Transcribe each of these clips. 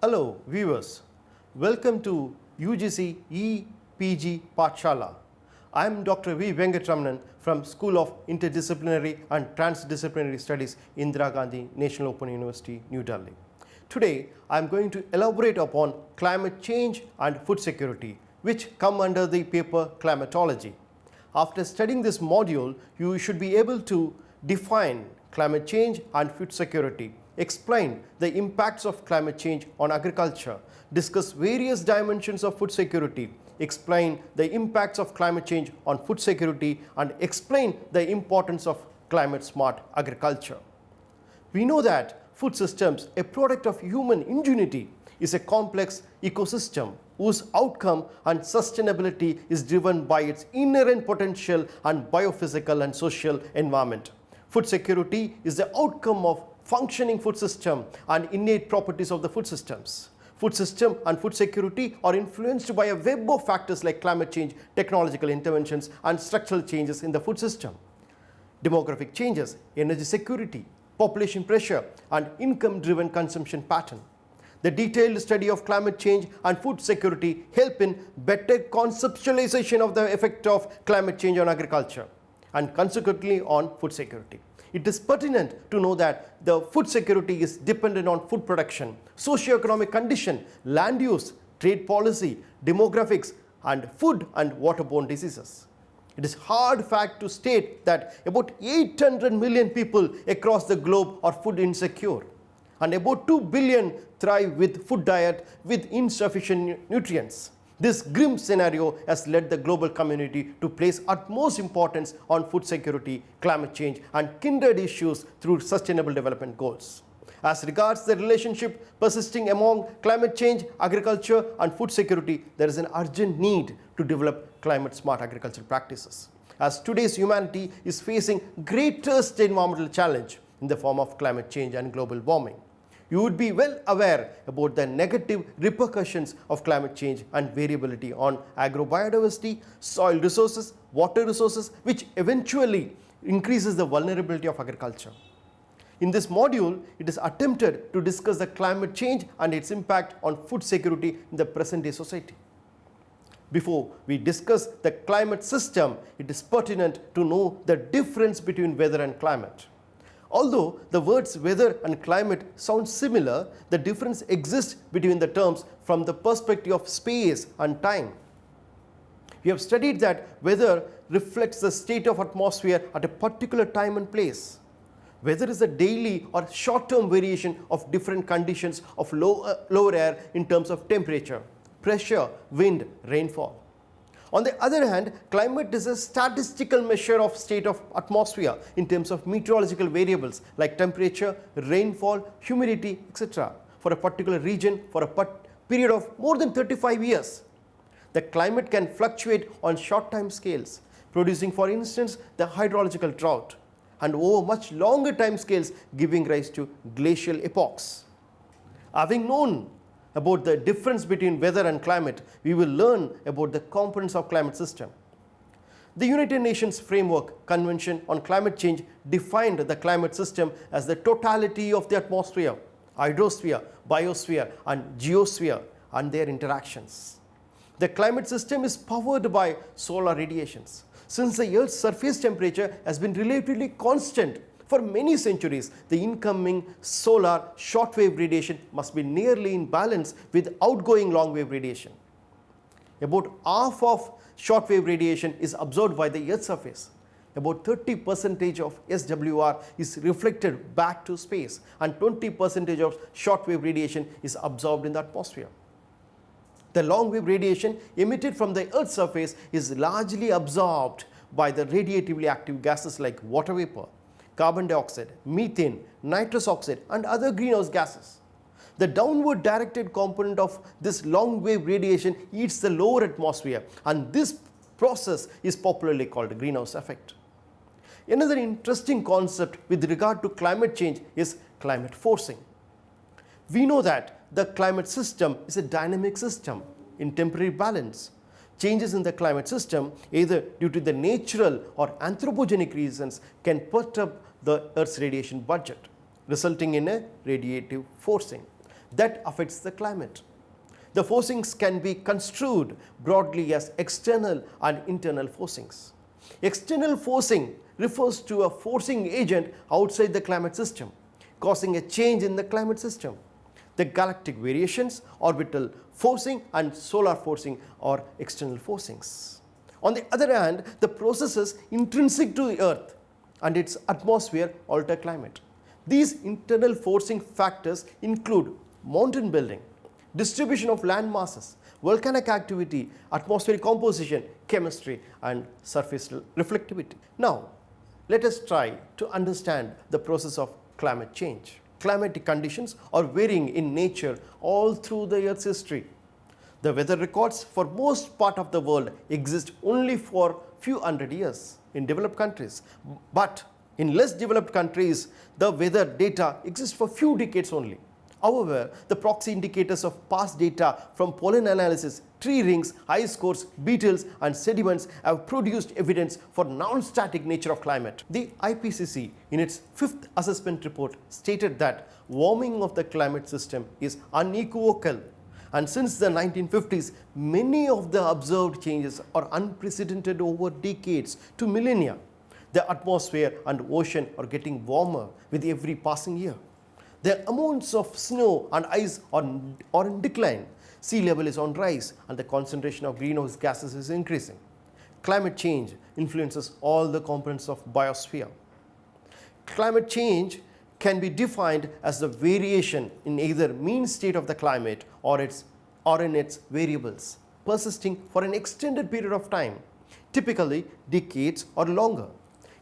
Hello viewers, welcome to UGC EPG Pathshala. I am Dr. V. Venkatramanan from School of Interdisciplinary and Transdisciplinary Studies, Indira Gandhi National Open University, New Delhi. Today I am going to elaborate upon climate change and food security, which come under the paper climatology. After studying this module, you should be able to define climate change and food security, explain the impacts of climate change on agriculture, discuss various dimensions of food security, explain the impacts of climate change on food security, and explain the importance of climate smart agriculture. We know that food systems, a product of human ingenuity, is a complex ecosystem whose outcome and sustainability is driven by its inherent potential and biophysical and social environment. Food security is the outcome of functioning food system and innate properties of the food systems. Food system and food security are influenced by a web of factors like climate change, technological interventions, and structural changes in the food system. Demographic changes, energy security, population pressure, and income-driven consumption pattern. The detailed study of climate change and food security help in better conceptualization of the effect of climate change on agriculture and consequently on food security. It is pertinent to know that the food security is dependent on food production, socio-economic condition, land use, trade policy, demographics, and food and waterborne diseases. It is hard fact to state that about 800 million people across the globe are food insecure, and about 2 billion thrive with food diet with insufficient nutrients. This grim scenario has led the global community to place utmost importance on food security, climate change, and kindred issues through sustainable development goals. As regards the relationship persisting among climate change, agriculture, and food security, there is an urgent need to develop climate smart agricultural practices, as today's humanity is facing greatest environmental challenge in the form of climate change and global warming. You would be well aware about the negative repercussions of climate change and variability on agrobiodiversity, soil resources, water resources, which eventually increases the vulnerability of agriculture. In this module, it is attempted to discuss the climate change and its impact on food security in the present-day society. Before we discuss the climate system, it is pertinent to know the difference between weather and climate. Although the words weather and climate sound similar, the difference exists between the terms from the perspective of space and time. We have studied that weather reflects the state of atmosphere at a particular time and place. Weather is a daily or short-term variation of different conditions of lower air in terms of temperature, pressure, wind, rainfall. On the other hand, climate is a statistical measure of state of atmosphere in terms of meteorological variables like temperature, rainfall, humidity, etc. for a particular region for a period of more than 35 years. The climate can fluctuate on short time scales, producing, for instance, the hydrological drought, and over much longer time scales, giving rise to glacial epochs. Having known about the difference between weather and climate, we will learn about the components of climate system. The United Nations Framework Convention on Climate Change defined the climate system as the totality of the atmosphere, hydrosphere, biosphere, and geosphere and their interactions. The climate system is powered by solar radiations. Since the Earth's surface temperature has been relatively constant for many centuries, the incoming solar shortwave radiation must be nearly in balance with outgoing long-wave radiation. About half of shortwave radiation is absorbed by the Earth's surface. About 30% of SWR is reflected back to space, and 20% of shortwave radiation is absorbed in the atmosphere. The long-wave radiation emitted from the Earth's surface is largely absorbed by the radiatively active gases like water vapor, carbon dioxide, methane, nitrous oxide, and other greenhouse gases. The downward directed component of this long-wave radiation heats the lower atmosphere, and this process is popularly called the greenhouse effect. Another interesting concept with regard to climate change is climate forcing. We know that the climate system is a dynamic system in temporary balance. Changes in the climate system, either due to the natural or anthropogenic reasons, can perturb the Earth's radiation budget, resulting in a radiative forcing. that affects the climate. The forcings can be construed broadly as external and internal forcings. External forcing refers to a forcing agent outside the climate system, causing a change in the climate system. The galactic variations, orbital forcing and solar forcing are external forcings. On the other hand, the processes intrinsic to the Earth and its atmosphere alter climate. These internal forcing factors include mountain building, distribution of land masses, volcanic activity, atmospheric composition, chemistry and surface reflectivity. Now, let us try to understand the process of climate change. Climatic conditions are varying in nature all through the Earth's history. The weather records for most part of the world exist only for few hundred years in developed countries, but in less developed countries, the weather data exists for few decades only. However, the proxy indicators of past data from pollen analysis, tree rings, ice cores, beetles and sediments have produced evidence for non-static nature of climate. The IPCC in its 5th assessment report stated that warming of the climate system is unequivocal, and since the 1950s, many of the observed changes are unprecedented over decades to millennia. The atmosphere and ocean are getting warmer with every passing year. The amounts of snow and ice are in decline. Sea level is on rise and the concentration of greenhouse gases is increasing. Climate change influences all the components of biosphere. Climate change can be defined as the variation in either mean state of the climate or in its variables, persisting for an extended period of time, typically decades or longer.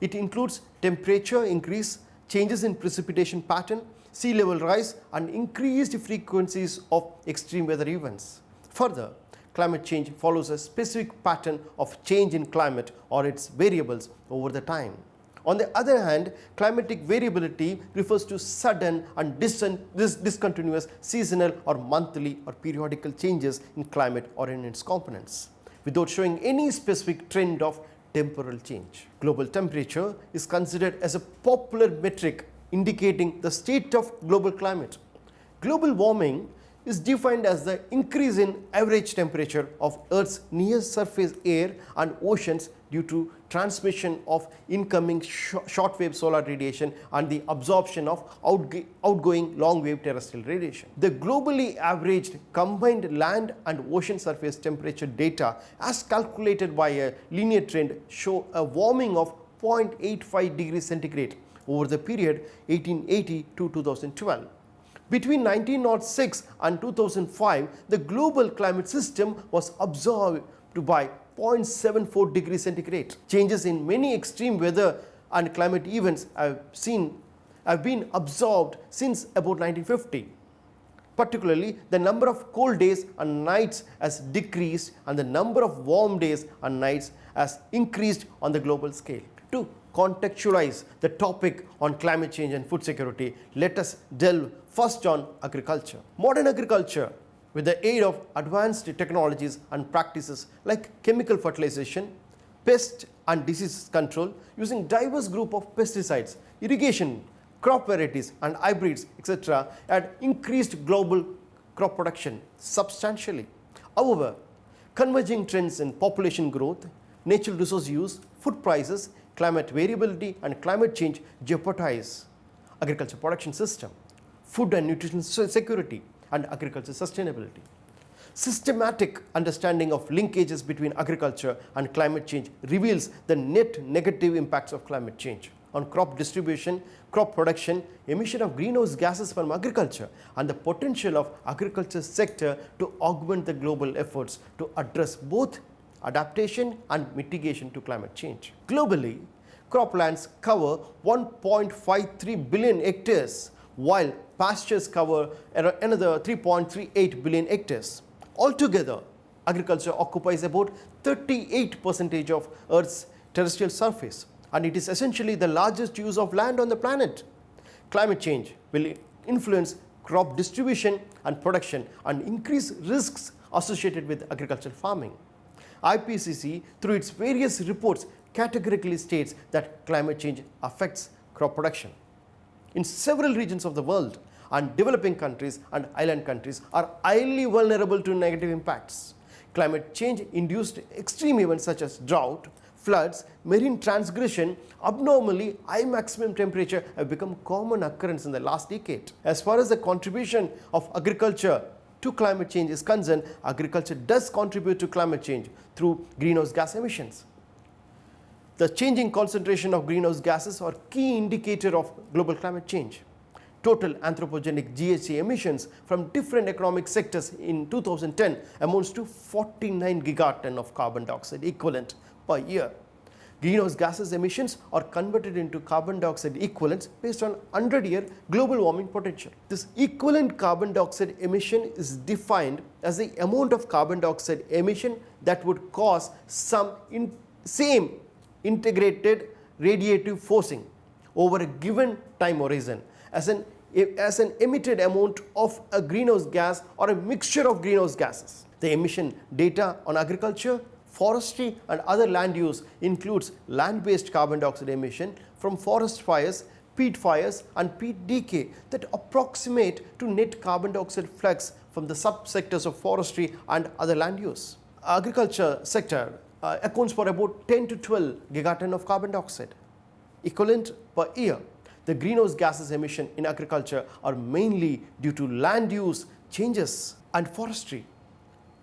It includes temperature increase, changes in precipitation pattern, sea level rise and increased frequencies of extreme weather events. Further, climate change follows a specific pattern of change in climate or its variables over the time. On the other hand, climatic variability refers to sudden and discontinuous seasonal or monthly or periodical changes in climate or in its components, without showing any specific trend of temporal change. Global temperature is considered as a popular metric indicating the state of global climate. Global warming is defined as the increase in average temperature of Earth's near surface air and oceans due to transmission of incoming shortwave solar radiation and the absorption of outgoing long-wave terrestrial radiation. The globally averaged combined land and ocean surface temperature data as calculated by a linear trend show a warming of 0.85 degrees centigrade over the period 1880 to 2012. Between 1906 and 2005, the global climate system was absorbed by 0.74 degrees centigrade. Changes in many extreme weather and climate events have been absorbed since about 1950. Particularly, the number of cold days and nights has decreased and the number of warm days and nights has increased on the global scale. To contextualize the topic on climate change and food security, let us delve first on agriculture. Modern agriculture, with the aid of advanced technologies and practices like chemical fertilization, pest and disease control using diverse group of pesticides, irrigation, crop varieties and hybrids, etc., had increased global crop production substantially. However, converging trends in population growth, natural resource use, food prices, climate variability and climate change jeopardize agriculture production system, food and nutrition security and agriculture sustainability. Systematic understanding of linkages between agriculture and climate change reveals the net negative impacts of climate change on crop distribution, crop production, emission of greenhouse gases from agriculture and the potential of agriculture sector to augment the global efforts to address both adaptation and mitigation to climate change. Globally, croplands cover 1.53 billion hectares, while pastures cover another 3.38 billion hectares. Altogether, agriculture occupies about 38% of Earth's terrestrial surface, and it is essentially the largest use of land on the planet. Climate change will influence crop distribution and production and increase risks associated with agricultural farming. IPCC, through its various reports, categorically states that climate change affects crop production. In several regions of the world, and developing countries and island countries are highly vulnerable to negative impacts. Climate change induced extreme events such as drought, floods, marine transgression, abnormally high maximum temperature have become common occurrence in the last decade. As far as the contribution of agriculture to climate change is concerned, agriculture does contribute to climate change through greenhouse gas emissions. The changing concentration of greenhouse gases are key indicator of global climate change. Total anthropogenic GHG emissions from different economic sectors in 2010 amounts to 49 gigaton of carbon dioxide equivalent per year. Greenhouse gases emissions are converted into carbon dioxide equivalents based on 100-year global warming potential. This equivalent carbon dioxide emission is defined as the amount of carbon dioxide emission that would cause some same integrated radiative forcing over a given time horizon as an emitted amount of a greenhouse gas or a mixture of greenhouse gases. The emission data on agriculture, forestry and other land use includes land-based carbon dioxide emission from forest fires, peat fires and peat decay that approximate to net carbon dioxide flux from the subsectors of forestry and other land use. Agriculture sector accounts for about 10 to 12 gigaton of carbon dioxide equivalent per year. The greenhouse gases emission in agriculture are mainly due to land use changes and forestry,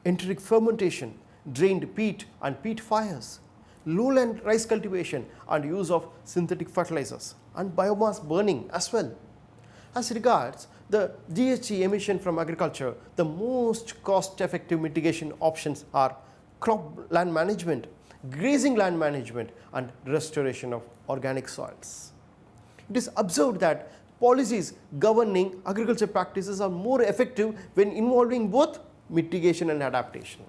enteric fermentation, drained peat and peat fires, lowland rice cultivation and use of synthetic fertilizers and biomass burning as well. As regards the GHG emission from agriculture, the most cost-effective mitigation options are crop land management, grazing land management and restoration of organic soils. It is observed that policies governing agriculture practices are more effective when involving both mitigation and adaptation.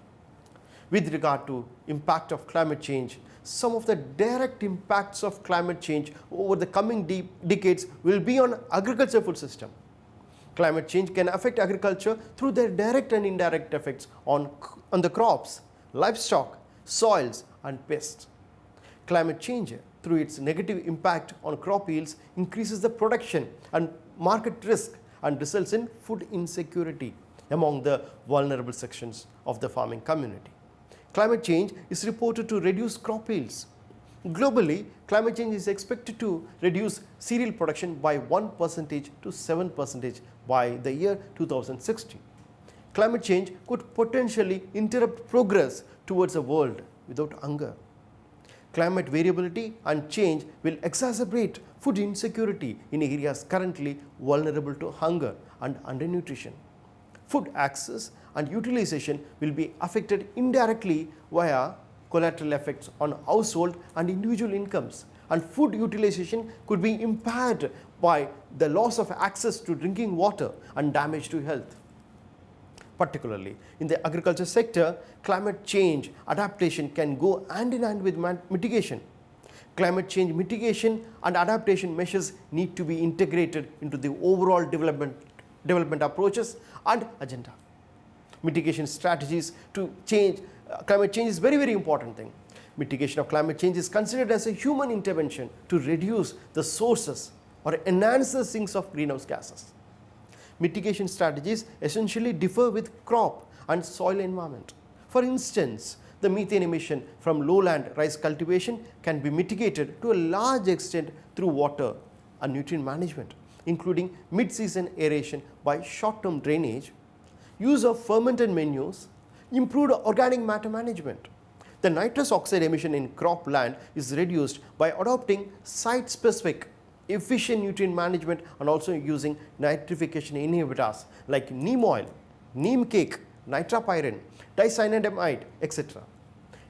With regard to impact of climate change, some of the direct impacts of climate change over the coming decades will be on agriculture food system. Climate change can affect agriculture through their direct and indirect effects on the crops, livestock, soils and pests. Climate change through its negative impact on crop yields increases the production and market risk and results in food insecurity among the vulnerable sections of the farming community. Climate change is reported to reduce crop yields. Globally, climate change is expected to reduce cereal production by 1% to 7% by the year 2060. Climate change could potentially interrupt progress towards a world without hunger. Climate variability and change will exacerbate food insecurity in areas currently vulnerable to hunger and undernutrition. Food access and utilization will be affected indirectly via collateral effects on household and individual incomes, and food utilization could be impaired by the loss of access to drinking water and damage to health. Particularly in the agriculture sector, climate change adaptation can go hand in hand with mitigation. Climate change mitigation and adaptation measures need to be integrated into the overall development approaches and agenda. Mitigation strategies to climate change is very important thing. Mitigation of climate change is considered as a human intervention to reduce the sources or enhance the sinks of greenhouse gases. Mitigation strategies essentially differ with crop and soil environment. For instance, the methane emission from lowland rice cultivation can be mitigated to a large extent through water and nutrient management, including mid-season aeration by short-term drainage, use of fermented manures, improved organic matter management. The nitrous oxide emission in crop land is reduced by adopting site-specific efficient nutrient management and also using nitrification inhibitors like neem oil, neem cake, nitropyrin, dicyanidamide, etc.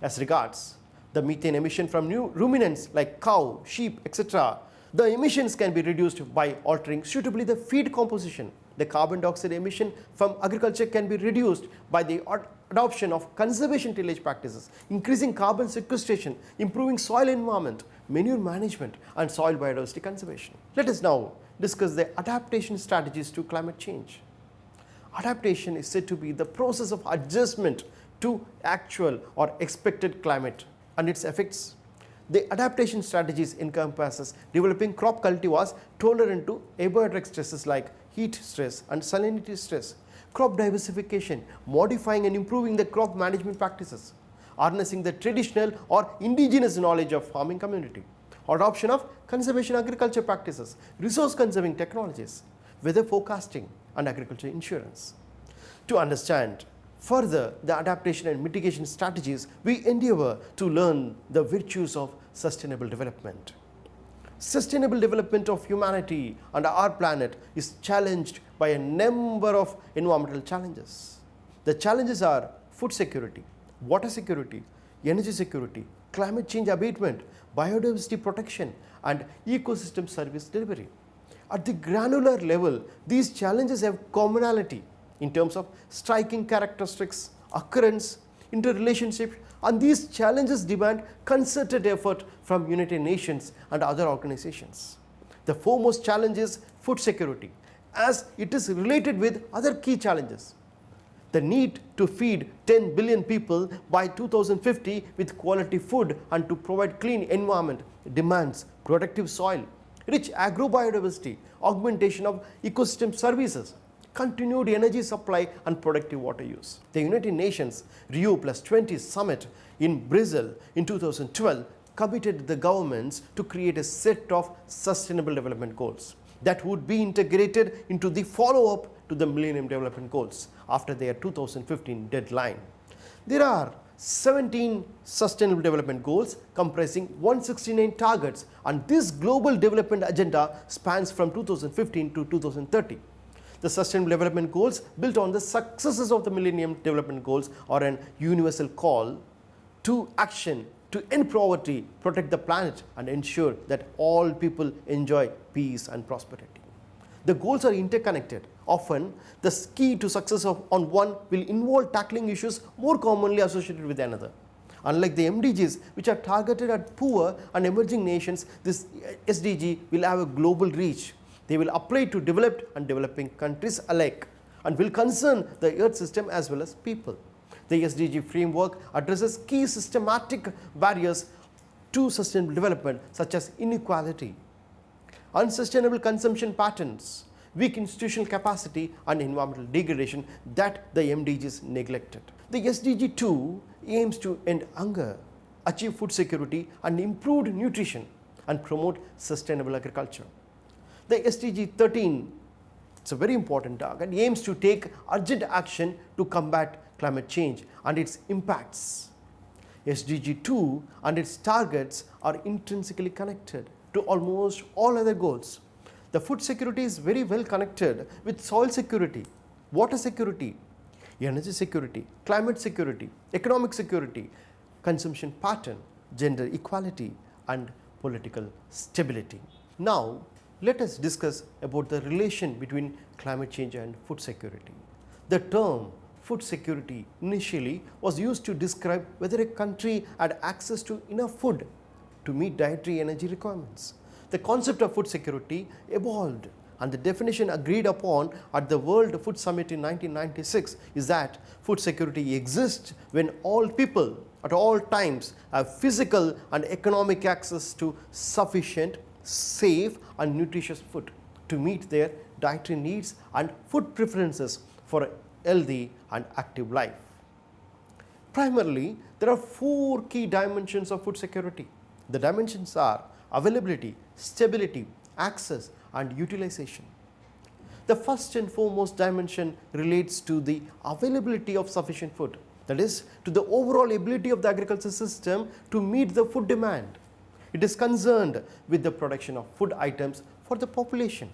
As regards the methane emission from new ruminants like cow, sheep, etc., the emissions can be reduced by altering suitably the feed composition. The carbon dioxide emission from agriculture can be reduced by the adoption of conservation tillage practices, increasing carbon sequestration, improving soil environment, manure management and soil biodiversity conservation. Let us now discuss the adaptation strategies to climate change. Adaptation is said to be the process of adjustment to actual or expected climate and its effects. The adaptation strategies encompasses developing crop cultivars tolerant to abiotic stresses like heat stress and salinity stress, crop diversification, modifying and improving the crop management practices, harnessing the traditional or indigenous knowledge of farming community, adoption of conservation agriculture practices, resource conserving technologies, weather forecasting and agriculture insurance. To understand further the adaptation and mitigation strategies, we endeavor to learn the virtues of sustainable development. Sustainable development of humanity and our planet is challenged by a number of environmental challenges. The challenges are food security, water security, energy security, climate change abatement, biodiversity protection, and ecosystem service delivery. At the granular level, these challenges have commonality in terms of striking characteristics, occurrence, interrelationship, and these challenges demand concerted effort from United Nations and other organizations. The foremost challenge is food security, as it is related with other key challenges. The need to feed 10 billion people by 2050 with quality food and to provide clean environment demands productive soil, rich agrobiodiversity, augmentation of ecosystem services, continued energy supply and productive water use. The United Nations Rio+20 summit in Brazil in 2012 committed the governments to create a set of sustainable development goals that would be integrated into the follow-up to the Millennium Development Goals after their 2015 deadline. There are 17 Sustainable Development Goals comprising 169 targets, and this global development agenda spans from 2015 to 2030. The Sustainable Development Goals, built on the successes of the Millennium Development Goals, are an universal call to action to end poverty, protect the planet, and ensure that all people enjoy peace and prosperity. The goals are interconnected. Often, the key to success on one will involve tackling issues more commonly associated with another. Unlike the MDGs, which are targeted at poor and emerging nations, this SDG will have a global reach. They will apply to developed and developing countries alike and will concern the earth system as well as people. The SDG framework addresses key systematic barriers to sustainable development, such as inequality, unsustainable consumption patterns, weak institutional capacity, and environmental degradation that the MDGs neglected. The SDG 2 aims to end hunger, achieve food security and improved nutrition, and promote sustainable agriculture. The SDG 13, it's a very important target, aims to take urgent action to combat climate change and its impacts. SDG 2 and its targets are intrinsically connected to almost all other goals. The food security is very well connected with soil security, water security, energy security, climate security, economic security, consumption pattern, gender equality, and political stability. Now, let us discuss about the relation between climate change and food security. The term food security initially was used to describe whether a country had access to enough food to meet dietary energy requirements. The concept of food security evolved, and the definition agreed upon at the World Food Summit in 1996 is that food security exists when all people at all times have physical and economic access to sufficient, safe and nutritious food to meet their dietary needs and food preferences for a healthy and active life. Primarily, there are four key dimensions of food security. The dimensions are availability, stability, access, and utilization. The first and foremost dimension relates to the availability of sufficient food, that is, to the overall ability of the agriculture system to meet the food demand. It is concerned with the production of food items for the population.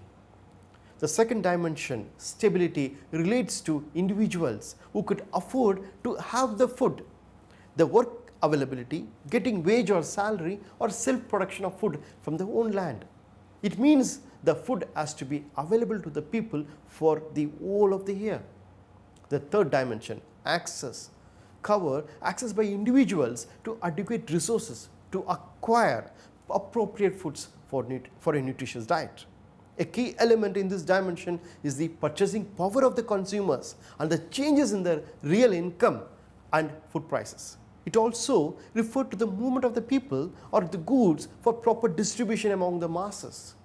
The second dimension, stability, relates to individuals who could afford to have the food, the work availability, getting wage or salary, or self-production of food from their own land. It means the food has to be available to the people for the whole of the year. The third dimension, access, cover access by individuals to adequate resources to acquire appropriate foods for a nutritious diet. A key element in this dimension is the purchasing power of the consumers and the changes in their real income and food prices. It also referred to the movement of the people or the goods for proper distribution among the masses.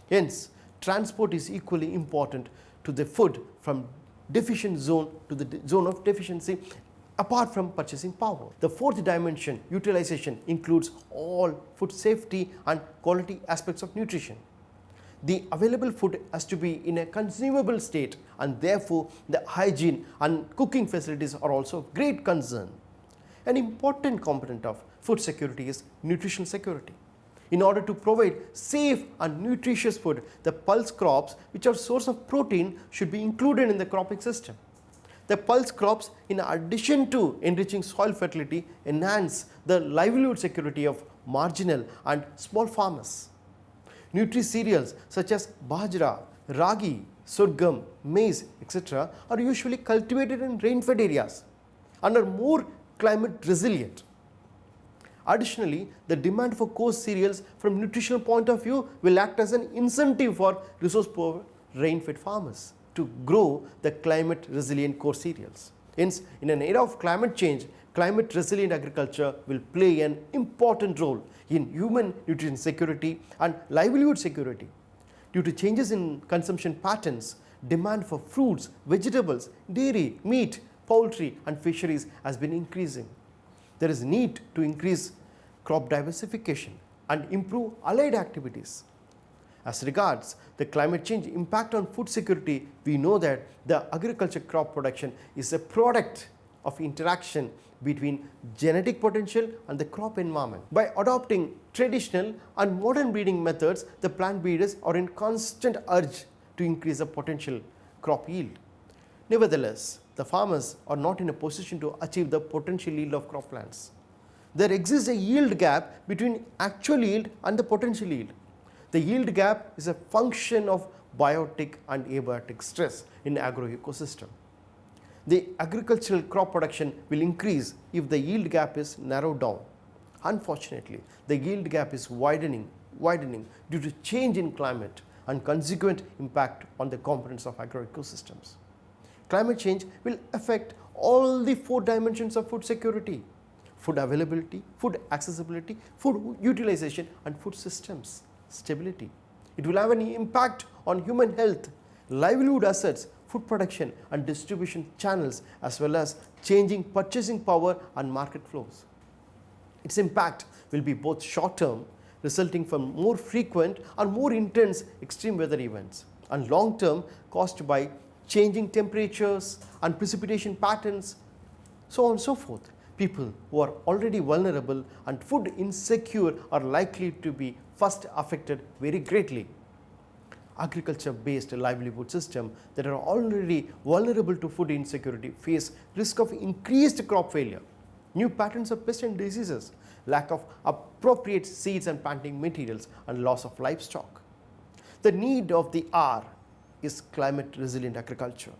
Hence, transport is equally important to the food from deficient zone to the zone of deficiency apart from purchasing power. The fourth dimension, utilization, includes all food safety and quality aspects of nutrition. The available food has to be in a consumable state, and therefore the hygiene and cooking facilities are also of great concern. An important component of food security is nutritional security. In order to provide safe and nutritious food, the pulse crops, which are source of protein, should be included in the cropping system. The pulse crops, in addition to enriching soil fertility, enhance the livelihood security of marginal and small farmers. Nutri-cereals such as bajra, ragi, sorghum, maize, etc. are usually cultivated in rain-fed areas and are more climate resilient. Additionally, the demand for coarse cereals from nutritional point of view will act as an incentive for resource-poor rain-fed farmers to grow the climate resilient coarse cereals. Hence, in an era of climate change, climate resilient agriculture will play an important role in human nutrition security and livelihood security. Due to changes in consumption patterns, demand for fruits, vegetables, dairy, meat, poultry and fisheries has been increasing. There is need to increase crop diversification and improve allied activities. As regards the climate change impact on food security, we know that the agriculture crop production is a product of interaction between genetic potential and the crop environment. By adopting traditional and modern breeding methods, the plant breeders are in constant urge to increase the potential crop yield. Nevertheless, the farmers are not in a position to achieve the potential yield of crop plants. There exists a yield gap between actual yield and the potential yield. The yield gap is a function of biotic and abiotic stress in agroecosystem. The agricultural crop production will increase if the yield gap is narrowed down. Unfortunately, the yield gap is widening due to change in climate and consequent impact on the components of agroecosystems. Climate change will affect all the four dimensions of food security: food availability, food accessibility, food utilization and food systems stability. It will have an impact on human health, livelihood assets, food production and distribution channels, as well as changing purchasing power and market flows. Its impact will be both short-term, resulting from more frequent and more intense extreme weather events, and long-term, caused by changing temperatures and precipitation patterns, so on and so forth. People who are already vulnerable and food insecure are likely to be first affected very greatly. Agriculture-based livelihood systems that are already vulnerable to food insecurity face risk of increased crop failure, new patterns of pests and diseases, lack of appropriate seeds and planting materials, and loss of livestock. The need of the hour is climate resilient agriculture.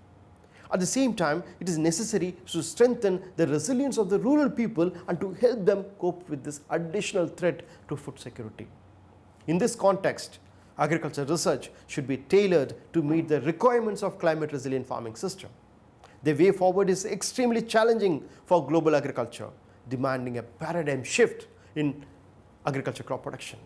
At the same time, it is necessary to strengthen the resilience of the rural people and to help them cope with this additional threat to food security. In this context, agriculture research should be tailored to meet the requirements of climate resilient farming system. The way forward is extremely challenging for global agriculture, demanding a paradigm shift in agriculture crop production,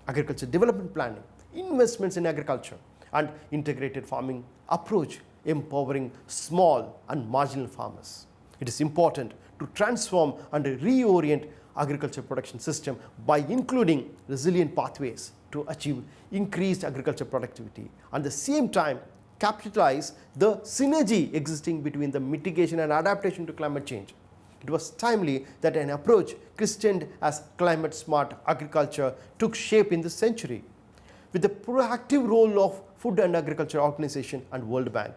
agriculture development planning, investments in agriculture, and integrated farming approach empowering small and marginal farmers. It is important to transform and reorient agriculture production system by including resilient pathways to achieve increased agriculture productivity and at the same time capitalize the synergy existing between the mitigation and adaptation to climate change. It was timely that an approach christened as climate smart agriculture took shape in this century. With the proactive role of Food and Agriculture Organization and World Bank,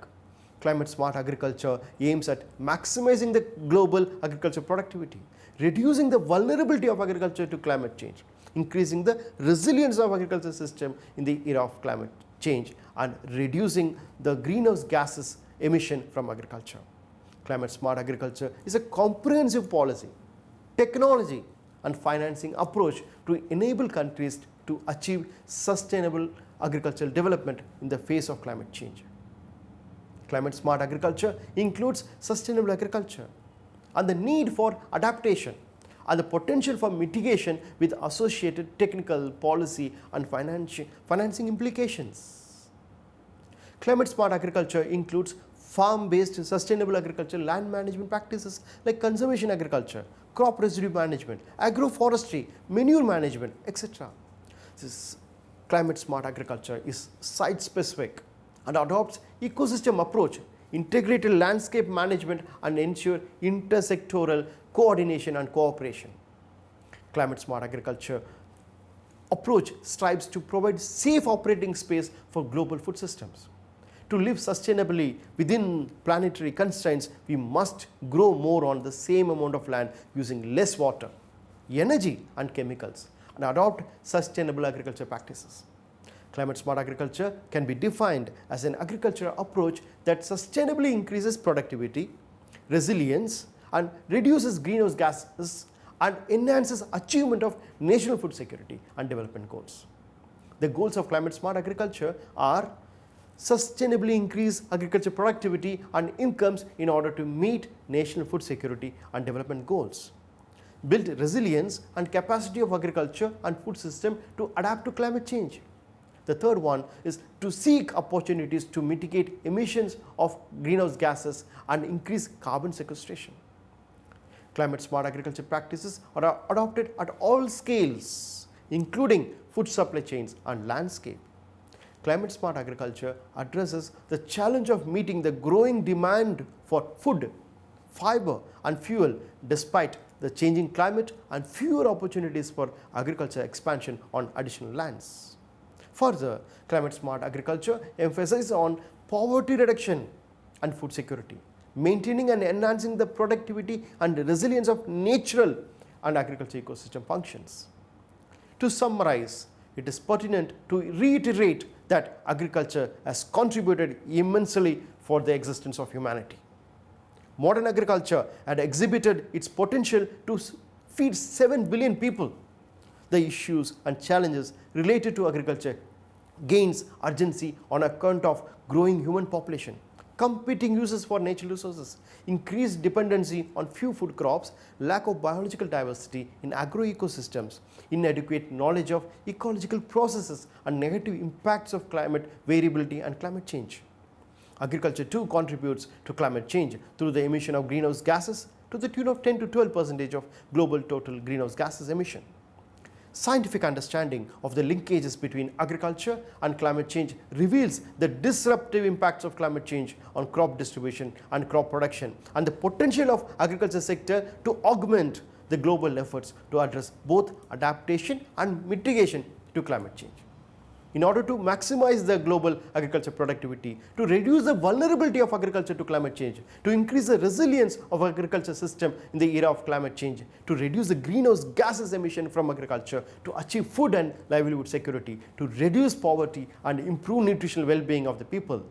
climate smart agriculture aims at maximizing the global agriculture productivity, reducing the vulnerability of agriculture to climate change, increasing the resilience of agriculture system in the era of climate change, and reducing the greenhouse gases emission from agriculture. Climate smart agriculture is a comprehensive policy, technology and financing approach to enable countries to achieve sustainable agricultural development in the face of climate change. Climate smart agriculture includes sustainable agriculture and the need for adaptation and the potential for mitigation with associated technical, policy and financing implications. Climate smart agriculture includes farm-based sustainable agriculture, land management practices like conservation agriculture, crop residue management, agroforestry, manure management, etc. This climate smart agriculture is site specific and adopts ecosystem approach, integrated landscape management and ensure intersectoral coordination and cooperation. Climate smart agriculture approach strives to provide safe operating space for global food systems. To live sustainably within planetary constraints, we must grow more on the same amount of land using less water, energy and chemicals, and adopt sustainable agriculture practices. Climate smart agriculture can be defined as an agricultural approach that sustainably increases productivity, resilience, and reduces greenhouse gases and enhances achievement of national food security and development goals. The goals of climate smart agriculture are sustainably increase agriculture productivity and incomes in order to meet national food security and development goals, build resilience and capacity of agriculture and food system to adapt to climate change. The third one is to seek opportunities to mitigate emissions of greenhouse gases and increase carbon sequestration. Climate smart agriculture practices are adopted at all scales, including food supply chains and landscape. Climate smart agriculture addresses the challenge of meeting the growing demand for food, fiber and fuel despite the changing climate and fewer opportunities for agriculture expansion on additional lands. Further, climate smart agriculture emphasizes on poverty reduction and food security, maintaining and enhancing the productivity and resilience of natural and agriculture ecosystem functions. To summarize, it is pertinent to reiterate that agriculture has contributed immensely for the existence of humanity. Modern agriculture had exhibited its potential to feed 7 billion people. The issues and challenges related to agriculture gains urgency on account of growing human population, competing uses for natural resources, increased dependency on few food crops, lack of biological diversity in agroecosystems, inadequate knowledge of ecological processes and negative impacts of climate variability and climate change. Agriculture too contributes to climate change through the emission of greenhouse gases to the tune of 10 to 12% of global total greenhouse gases emission. Scientific understanding of the linkages between agriculture and climate change reveals the disruptive impacts of climate change on crop distribution and crop production and the potential of agriculture sector to augment the global efforts to address both adaptation and mitigation to climate change. In order to maximize the global agriculture productivity, to reduce the vulnerability of agriculture to climate change, to increase the resilience of agriculture system in the era of climate change, to reduce the greenhouse gases emission from agriculture, to achieve food and livelihood security, to reduce poverty and improve nutritional well-being of the people.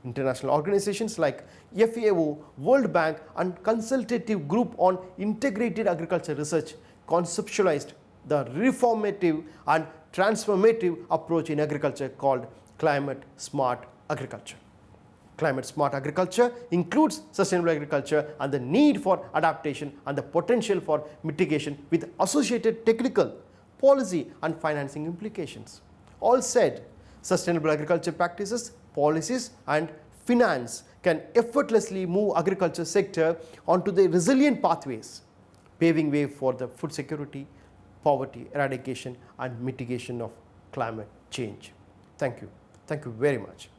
International organizations like FAO, World Bank and Consultative Group on Integrated Agriculture Research conceptualized the reformative and transformative approach in agriculture called climate smart agriculture. Climate smart agriculture includes sustainable agriculture and the need for adaptation and the potential for mitigation with associated technical, policy and financing implications. All said, sustainable agriculture practices, policies and finance can effortlessly move agriculture sector onto the resilient pathways, paving way for the food security, poverty eradication and mitigation of climate change. Thank you. Thank you very much.